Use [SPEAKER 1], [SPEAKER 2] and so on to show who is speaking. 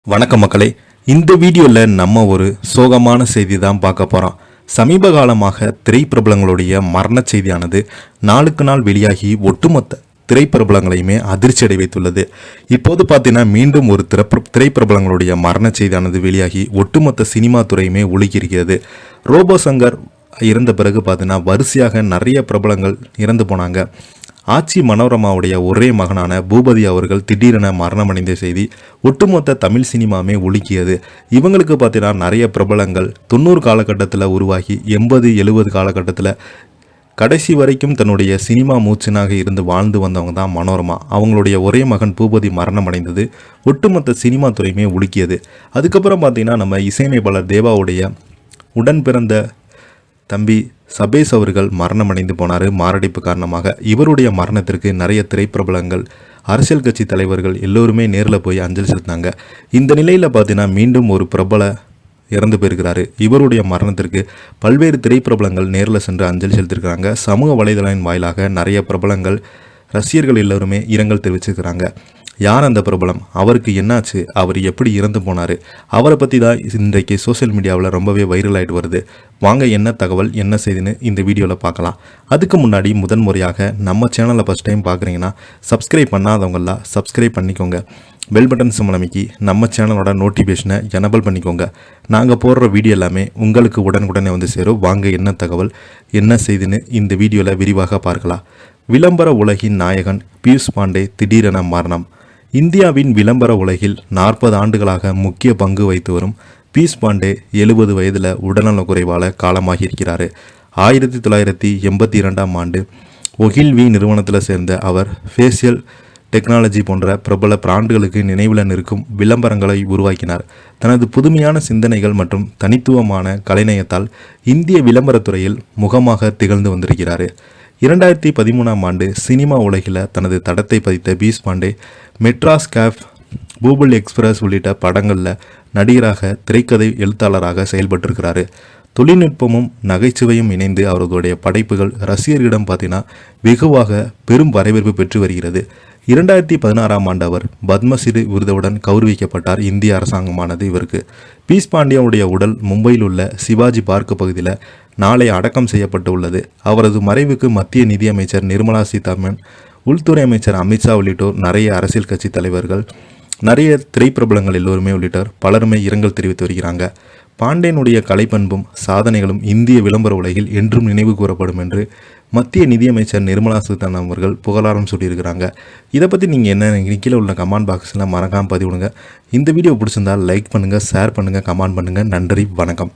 [SPEAKER 1] வணக்கம் மக்களே, இந்த வீடியோவில் நம்ம ஒரு சோகமான செய்தி தான் பார்க்க போகிறோம். சமீப காலமாக திரைப்பிரபலங்களுடைய மரண செய்தியானது நாளுக்கு நாள் வெளியாகி ஒட்டுமொத்த திரைப்பிரபலங்களையுமே அதிர்ச்சி அடை வைத்துள்ளது. இப்போது பார்த்தீங்கன்னா மீண்டும் ஒரு திரைப்பிரபலங்களுடைய மரண செய்தியானது வெளியாகி ஒட்டுமொத்த சினிமா துறையுமே உலுக்கியிருக்கிறது. ரோபோ சங்கர் இறந்த பிறகு பார்த்தீங்கன்னா வரிசையாக நிறைய பிரபலங்கள் இறந்து போனாங்க. ஆச்சி மனோரமாவுடைய ஒரே மகனான பூபதி அவர்கள் திடீரென மரணமடைந்த செய்தி ஒட்டுமொத்த தமிழ் சினிமாவே உலுக்கியது. இவங்களுக்கு பார்த்தீங்கன்னா நிறைய பிரபலங்கள் 90 காலகட்டத்தில் உருவாகி 80-70 காலகட்டத்தில் கடைசி வரைக்கும் தன்னுடைய சினிமா மூச்சினாக இருந்து வாழ்ந்து வந்தவங்க தான் மனோரமா. அவங்களுடைய ஒரே மகன் பூபதி மரணமடைந்தது ஒட்டுமொத்த சினிமா துறையுமே உலுக்கியது. அதுக்கப்புறம் பார்த்தீங்கன்னா நம்ம இசையமைப்பாளர் தேவாவுடைய உடன் பிறந்த தம்பி சபேஷ் அவர்கள் மரணமடைந்து போனார் மாரடைப்பு காரணமாக. இவருடைய மரணத்திற்கு நிறைய திரைப்பிரபலங்கள், அரசியல் கட்சி தலைவர்கள் எல்லோருமே நேரில் போய் அஞ்சலி செலுத்தினாங்க. இந்த நிலையில் பார்த்தீங்கன்னா மீண்டும் ஒரு பிரபல இறந்து போயிருக்கிறாரு. இவருடைய மரணத்திற்கு பல்வேறு திரைப்பிரபலங்கள் நேரில் சென்று அஞ்சலி செலுத்திருக்கிறாங்க. சமூக வலைதளங்களின் வாயிலாக நிறைய பிரபலங்கள், ரசிகர்கள் எல்லோருமே இரங்கல் தெரிவிச்சிருக்கிறாங்க. யார் அந்த பிரபலம், அவருக்கு என்னாச்சு, அவர் எப்படி இறந்து போனார், அவரை பற்றி தான் இன்றைக்கு சோசியல் மீடியாவில் ரொம்பவே வைரல் ஆகிட்டு வருது. வாங்க என்ன தகவல் என்ன செய்துன்னு இந்த வீடியோவில் பார்க்கலாம். அதுக்கு முன்னாடி முதன்முறையாக நம்ம சேனலை ஃபஸ்ட் டைம் பார்க்குறீங்கன்னா சப்ஸ்கிரைப் பண்ணாதவங்களாம் சப்ஸ்கிரைப் பண்ணிக்கோங்க. பெல் பட்டன் சிம்பல் அமைக்கி நம்ம சேனலோட நோட்டிஃபிகேஷனை எனபிள் பண்ணிக்கோங்க. நாங்கள் போடுற வீடியோ எல்லாமே உங்களுக்கு உடனுக்குடனே வந்து சேரும். வாங்க என்ன தகவல் என்ன செய்துன்னு இந்த வீடியோவில் விரிவாக பார்க்கலாம். விளம்பர உலகின் நாயகன் பியூஷ் பாண்டே திடீரென மரணம். இந்தியாவின் விளம்பர உலகில் 40 ஆண்டுகளாக முக்கிய பங்கு வைத்து வரும் பியூஷ் பாண்டே 70 வயதில் உடல்நலக்குறைவால் காலமாகியிருக்கிறார். 1982ஆம் ஆண்டு ஒகில்வி நிறுவனத்தில் சேர்ந்த அவர் ஃபேஷியல் டெக்னாலஜி போன்ற பிரபல பிராண்டுகளுக்கு நினைவில் நிற்கும் விளம்பரங்களை உருவாக்கினார். தனது புதுமையான சிந்தனைகள் மற்றும் தனித்துவமான கலைநயத்தால் இந்திய விளம்பரத்துறையில் முகமாக திகழ்ந்து வந்திருக்கிறார். 2013ஆம் ஆண்டு சினிமா உலகில் தனது தடத்தை பதித்த பியூஷ் பாண்டே மெட்ராஸ் கேஃப், பூபுல் எக்ஸ்பிரஸ் உள்ளிட்ட படங்களில் நடிகராக, திரைக்கதை எழுத்தாளராக செயல்பட்டிருக்கிறாரு. தொழில்நுட்பமும் நகைச்சுவையும் இணைந்து அவர்களுடைய படைப்புகள் ரசிகர்களிடம் பார்த்தீங்கன்னா வெகுவாக பெரும் வரவேற்பு பெற்று வருகிறது. 2016ஆம் ஆண்டு அவர் பத்மஸ்ரீ விருதுடன் கௌரவிக்கப்பட்டார். இந்திய அரசாங்கமானது இவருக்கு. பியூஷ் பாண்டியாவுடைய உடல் மும்பையில் உள்ள சிவாஜி பார்க் பகுதியில் நாளை அடக்கம் செய்யப்பட்டு உள்ளது. அவரது மறைவுக்கு மத்திய நிதியமைச்சர் நிர்மலா சீதாராமன், உள்துறை அமைச்சர் அமித்ஷா உள்ளிட்டோர், நிறைய அரசியல் கட்சி தலைவர்கள், நிறைய திரைப்பிரபலங்கள் எல்லோருமே உள்ளிட்டோர் பலருமே இரங்கல் தெரிவித்து வருகிறாங்க. பாண்டேனுடைய கலைப்பண்பும் சாதனைகளும் இந்திய விளம்பர உலகில் என்றும் நினைவு கூறப்படும் என்று மத்திய நிதியமைச்சர் நிர்மலா சீதாராமன் அவர்கள் புகழாரம் சொல்லியிருக்கிறாங்க. இதை பற்றி நீங்கள் என்ன கீழே உள்ள கமெண்ட் பாக்ஸில் மறக்காமல் பதிவிடுங்க. இந்த வீடியோ பிடிச்சிருந்தால் லைக் பண்ணுங்கள், ஷேர் பண்ணுங்கள், கமெண்ட் பண்ணுங்கள். நன்றி, வணக்கம்.